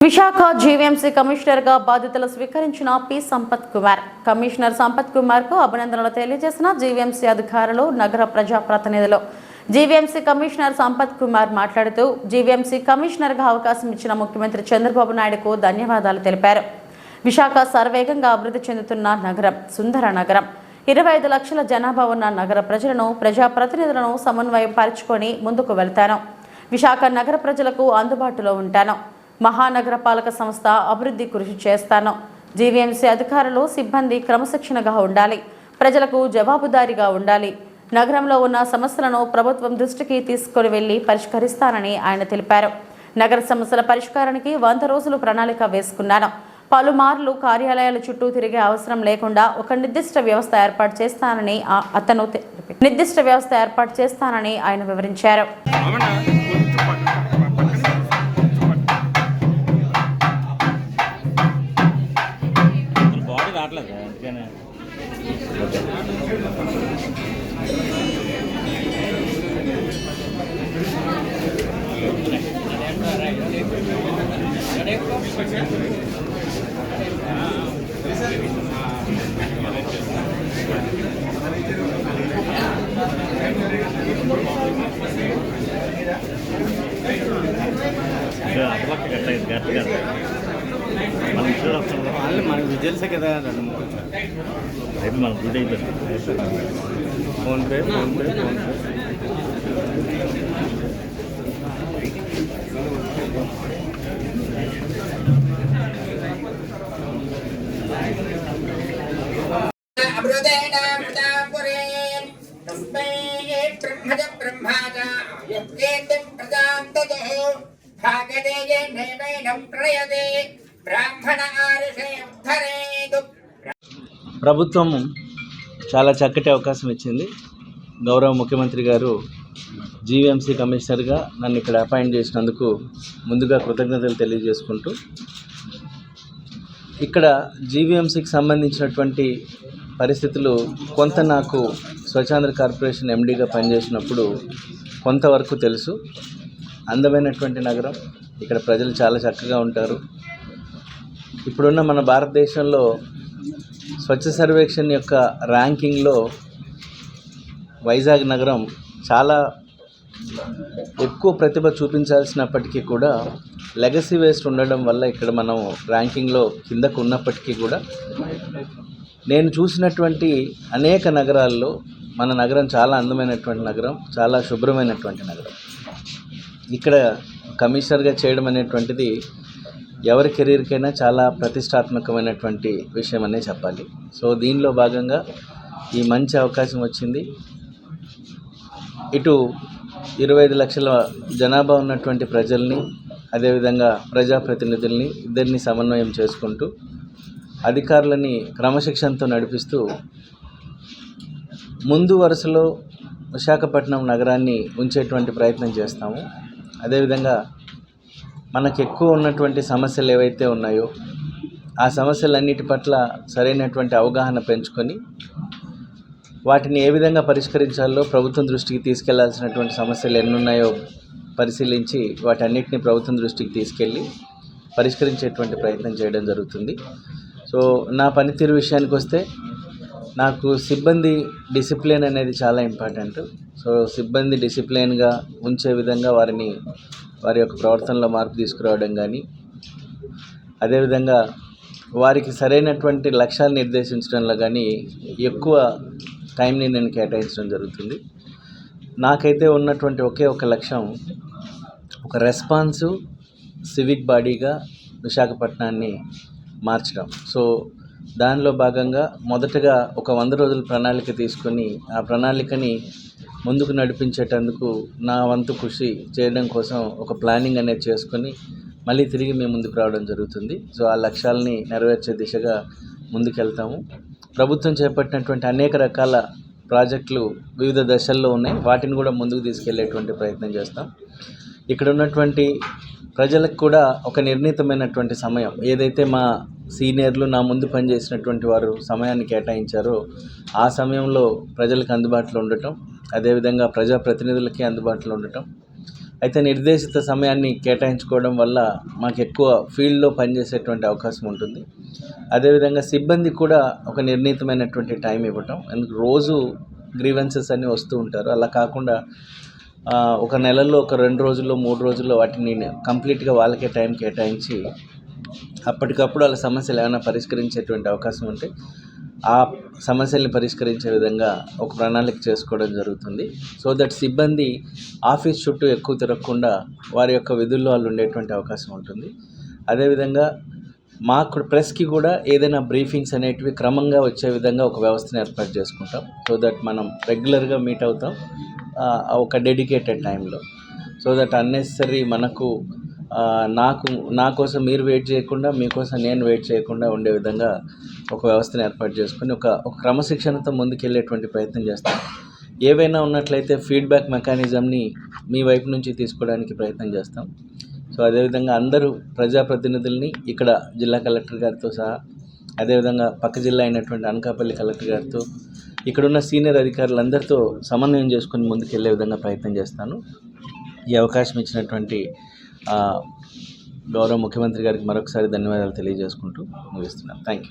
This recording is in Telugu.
విశాఖ జీవీఎంసీ కమిషనర్ గా బాధ్యతలు స్వీకరించిన పి సంపత్ కుమార్. కమిషనర్ సంపత్ కుమార్ కు అభినందనలు తెలియజేసిన జీవీఎంసీ అధికారులు, నగర ప్రజాప్రతినిధులు. జీవీఎంసీ కమిషనర్ సంపత్ కుమార్ మాట్లాడుతూ జీవీఎంసీ కమిషనర్ గా అవకాశం ఇచ్చిన ముఖ్యమంత్రి చంద్రబాబు నాయుడుకు ధన్యవాదాలు తెలిపారు. విశాఖ సర్వేగంగా అభివృద్ధి చెందుతున్న నగరం, సుందర నగరం. 25 లక్షల జనాభా ఉన్న నగర ప్రజలను, ప్రజాప్రతినిధులను సమన్వయం పరుచుకొని ముందుకు వెళ్తాను. విశాఖ నగర ప్రజలకు అందుబాటులో ఉంటాను. మహానగర పాలక సంస్థ అభివృద్ధి కృషి చేస్తాను. జీవీఎంసీ అధికారులు, సిబ్బంది క్రమశిక్షణగా ఉండాలి, ప్రజలకు జవాబుదారీగా ఉండాలి. నగరంలో ఉన్న సమస్యలను ప్రభుత్వం దృష్టికి తీసుకుని వెళ్లి పరిష్కరిస్తానని ఆయన తెలిపారు. నగర సమస్యల పరిష్కారానికి 100 రోజులు ప్రణాళిక వేసుకున్నాను. పలుమార్లు కార్యాలయాల చుట్టూ తిరిగే అవసరం లేకుండా ఒక నిర్దిష్ట వ్యవస్థ ఏర్పాటు చేస్తానని ఆయన వివరించారు. మనకు విజయల్సే కదా అయితే మనకు గుడ్ అవుతుంది. ఫోన్పే ప్రభుత్వం చాలా చక్కటి అవకాశం ఇచ్చింది. గౌరవ ముఖ్యమంత్రి గారు జీవీఎంసీ కమిషనర్గా నన్ను ఇక్కడ అపాయింట్ చేసినందుకు ముందుగా కృతజ్ఞతలు తెలియజేసుకుంటూ, ఇక్కడ జీవీఎంసీకి సంబంధించినటువంటి పరిస్థితులు కొంత నాకు స్వచ్ఛాంధ్ర కార్పొరేషన్ ఎండీగా పనిచేసినప్పుడు కొంతవరకు తెలుసు. అందమైనటువంటి నగరం, ఇక్కడ ప్రజలు చాలా చక్కగా ఉంటారు. ఇప్పుడున్న మన భారతదేశంలో స్వచ్ఛ సర్వేక్షణ్ యొక్క ర్యాంకింగ్లో వైజాగ్ నగరం చాలా ఎక్కువ ప్రతిభ చూపించాల్సినప్పటికీ కూడా లెగసీ వేస్ట్ ఉండడం వల్ల ఇక్కడ మనం ర్యాంకింగ్లో కిందకు ఉన్నప్పటికీ కూడా నేను చూసినటువంటి అనేక నగరాల్లో మన నగరం చాలా అందమైనటువంటి నగరం, చాలా శుభ్రమైనటువంటి నగరం. ఇక్కడ కమిషనర్గా చేయడం అనేటువంటిది ఎవరి కెరీర్కైనా చాలా ప్రతిష్టాత్మకమైనటువంటి విషయం అనే చెప్పాలి. సో దీనిలో భాగంగా ఈ మంచి అవకాశం వచ్చింది. ఇటు 25 లక్షల జనాభా ఉన్నటువంటి ప్రజల్ని, అదేవిధంగా ప్రజాప్రతినిధుల్ని ఇద్దరిని సమన్వయం చేసుకుంటూ అధికారులని క్రమశిక్షణతో నడిపిస్తూ ముందు వరుసలో విశాఖపట్నం నగరాన్ని ఉంచేటువంటి ప్రయత్నం చేస్తాము. అదేవిధంగా మనకు ఎక్కువ ఉన్నటువంటి సమస్యలు ఏవైతే ఉన్నాయో ఆ సమస్యలన్నిటి పట్ల సరైనటువంటి అవగాహన పెంచుకొని వాటిని ఏ విధంగా పరిష్కరించాలో ప్రభుత్వం దృష్టికి తీసుకెళ్లాల్సినటువంటి సమస్యలు ఎన్నున్నాయో పరిశీలించి వాటన్నిటిని ప్రభుత్వం దృష్టికి తీసుకెళ్ళి పరిష్కరించేటువంటి ప్రయత్నం చేయడం జరుగుతుంది. సో నా పనితీరు విషయానికి వస్తే నాకు సిబ్బంది డిసిప్లిన్ అనేది చాలా ఇంపార్టెంట్. సో సిబ్బంది డిసిప్లిన్గా ఉంచే విధంగా వారి యొక్క ప్రవర్తనలో మార్పు తీసుకురావడం కానీ, అదేవిధంగా వారికి సరైనటువంటి లక్ష్యాలు నిర్దేశించడంలో కానీ ఎక్కువ టైంని నేను కేటాయించడం జరుగుతుంది. నాకైతే ఉన్నటువంటి ఒకే ఒక లక్ష్యం, ఒక రెస్పాన్సివ్ సివిక్ బాడీగా విశాఖపట్నాన్ని మార్చడం. సో దానిలో భాగంగా మొదటగా ఒక 100 రోజుల ప్రణాళిక తీసుకొని ఆ ప్రణాళికని ముందుకు నడిపించేటందుకు నా వంతు కృషి చేయడం కోసం ఒక ప్లానింగ్ అనేది చేసుకొని మళ్ళీ తిరిగి మేము ముందుకు రావడం జరుగుతుంది. సో ఆ లక్ష్యాలని నెరవేర్చే దిశగా ముందుకెళ్తాము. ప్రభుత్వం చేపట్టినటువంటి అనేక రకాల ప్రాజెక్టులు వివిధ దశల్లో ఉన్నాయి. వాటిని కూడా ముందుకు తీసుకెళ్లేటువంటి ప్రయత్నం చేస్తాం. ఇక్కడ ఉన్నటువంటి ప్రజలకు కూడా ఒక నిర్ణీతమైనటువంటి సమయం, ఏదైతే మా సీనియర్లు నా ముందు పనిచేసినటువంటి వారు సమయాన్ని కేటాయించారో ఆ సమయంలో ప్రజలకు అందుబాటులో ఉండటం, అదేవిధంగా ప్రజాప్రతినిధులకి అందుబాటులో ఉండటం, అయితే నిర్దేశిత సమయాన్ని కేటాయించుకోవడం వల్ల మాకు ఎక్కువ ఫీల్డ్లో పనిచేసేటువంటి అవకాశం ఉంటుంది. అదేవిధంగా సిబ్బంది కూడా ఒక నిర్ణీతమైనటువంటి టైం ఇవ్వటం, ఎందుకు రోజు గ్రీవెన్సెస్ అన్నీ వస్తూ ఉంటారు. అలా కాకుండా ఒక నెలలో ఒక 2 రోజుల్లో 3 రోజుల్లో వాటిని కంప్లీట్గా వాళ్ళకే టైం కేటాయించి అప్పటికప్పుడు వాళ్ళ సమస్యలు ఏమైనా పరిష్కరించేటువంటి అవకాశం ఉంటే ఆ సమస్యల్ని పరిష్కరించే విధంగా ఒక ప్రణాళిక చేసుకోవడం జరుగుతుంది. సో దట్ సిబ్బంది ఆఫీస్ చుట్టూ ఎక్కువ తిరగకుండా వారి యొక్క విధుల్లో వాళ్ళు ఉండేటువంటి అవకాశం ఉంటుంది. అదేవిధంగా మాకు ప్రెస్కి కూడా ఏదైనా బ్రీఫింగ్స్ అనేటివి క్రమంగా వచ్చే విధంగా ఒక వ్యవస్థను ఏర్పాటు చేసుకుంటాం. సో దట్ మనం రెగ్యులర్గా మీట్ అవుతాం ఒక డెడికేటెడ్ టైంలో. సో దట్ అన్నెసరీ మనకు నా కోసం మీరు వెయిట్ చేయకుండా, మీకోసం నేను వెయిట్ చేయకుండా ఉండే విధంగా ఒక వ్యవస్థను ఏర్పాటు చేసుకొని ఒక క్రమశిక్షణతో ముందుకెళ్ళేటువంటి ప్రయత్నం చేస్తాం. ఏవైనా ఉన్నట్లయితే ఫీడ్బ్యాక్ మెకానిజంని మీ వైపు నుంచి తీసుకోవడానికి ప్రయత్నం చేస్తాం. సో అదేవిధంగా అందరూ ప్రజాప్రతినిధుల్ని ఇక్కడ జిల్లా కలెక్టర్ గారితో సహా, అదేవిధంగా పక్క జిల్లా అయినటువంటి అనకాపల్లి కలెక్టర్ గారితో, ఇక్కడున్న సీనియర్ అధికారులందరితో సమన్వయం చేసుకొని ముందుకెళ్ళే విధంగా ప్రయత్నం చేస్తాను. ఈ అవకాశం ఇచ్చినటువంటి గౌరవ ముఖ్యమంత్రి గారికి మరొకసారి ధన్యవాదాలు తెలియజేసుకుంటూ ముగిస్తున్నాను. Thank you.